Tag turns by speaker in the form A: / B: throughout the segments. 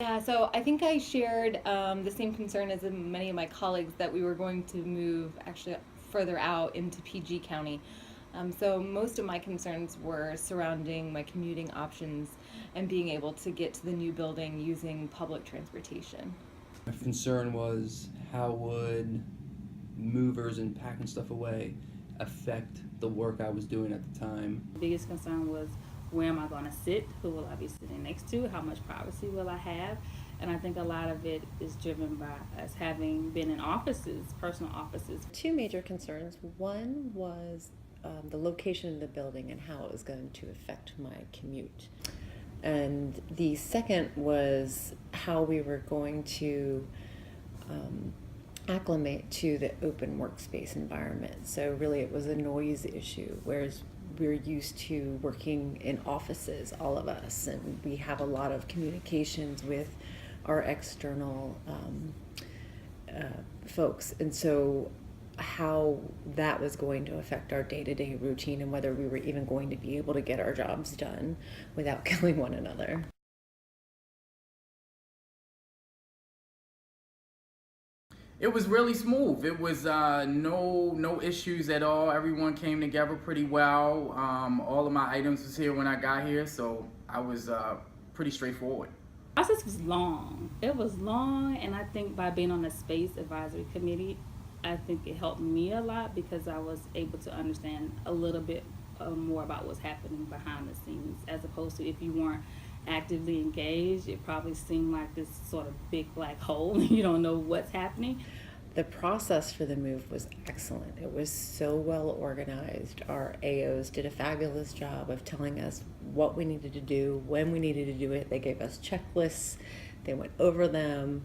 A: Yeah, so I think I shared the same concern as many of my colleagues that we were going to move actually further out into PG County. So most of my concerns were surrounding my commuting options and being able to get to the new building using public transportation.
B: My concern was how would movers and packing stuff away affect the work I was doing at the time.
C: The biggest concern was, where am I going to sit? Who will I be sitting next to? How much privacy will I have? And I think a lot of it is driven by us having been in offices, personal offices.
D: Two major concerns. One was the location of the building and how it was going to affect my commute. And the second was how we were going to acclimate to the open workspace environment. So really it was a noise issue, whereas we're used to working in offices, all of us, and we have a lot of communications with our external folks. And so how that was going to affect our day-to-day routine and whether we were even going to be able to get our jobs done without killing one another.
E: It was really smooth. It was no issues at all. Everyone came together pretty well. All of my items was here when I got here, so I was pretty straightforward.
C: The process was long. It was long, and I think by being on the space advisory committee, I think it helped me a lot because I was able to understand a little bit more about what's happening behind the scenes, as opposed to if you weren't actively engaged, it probably seemed like this sort of big black hole. You don't know what's happening.
D: The process for the move was excellent. It was so well organized. Our AOs did a fabulous job of telling us what we needed to do, when we needed to do it. They gave us checklists. They went over them.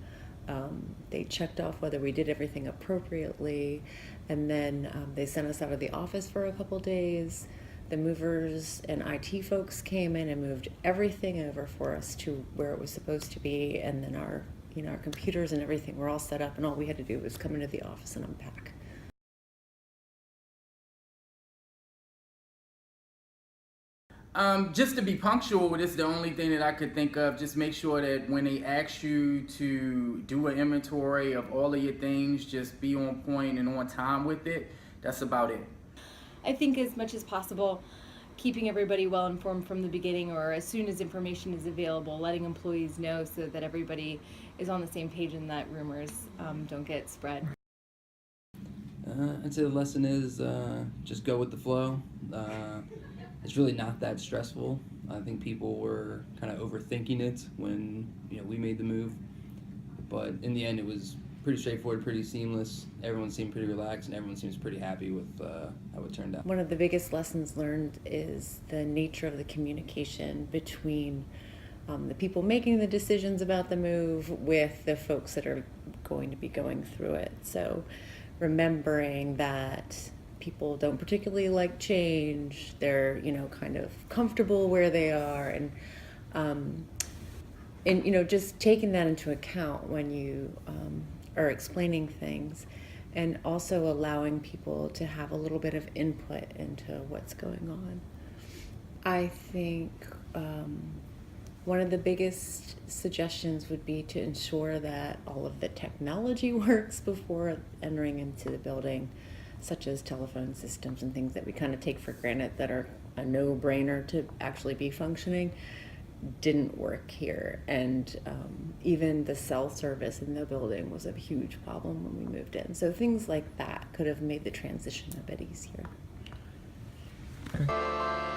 D: They checked off whether we did everything appropriately. And then they sent us out of the office for a couple days. The movers and IT folks came in and moved everything over for us to where it was supposed to be, and then our computers and everything were all set up, and all we had to do was come into the office and unpack.
E: Just to be punctual, this is the only thing that I could think of. Just make sure that when they ask you to do an inventory of all of your things, just be on point and on time with it. That's about it.
A: I think as much as possible, keeping everybody well informed from the beginning or as soon as information is available, letting employees know so that everybody is on the same page and that rumors don't get spread.
B: I'd say the lesson is just go with the flow. It's really not that stressful. I think people were kind of overthinking it when we made the move, but in the end it was pretty straightforward, pretty seamless. Everyone seemed pretty relaxed and everyone seems pretty happy with how it turned out.
D: One of the biggest lessons learned is the nature of the communication between the people making the decisions about the move with the folks that are going to be going through it. So remembering that people don't particularly like change, they're kind of comfortable where they are, and just taking that into account when you are explaining things, and also allowing people to have a little bit of input into what's going on. I think one of the biggest suggestions would be to ensure that all of the technology works before entering into the building, such as telephone systems and things that we kind of take for granted that are a no-brainer to actually be functioning. Didn't work here, and even the cell service in the building was a huge problem when we moved in. So things like that could have made the transition a bit easier.
F: Okay.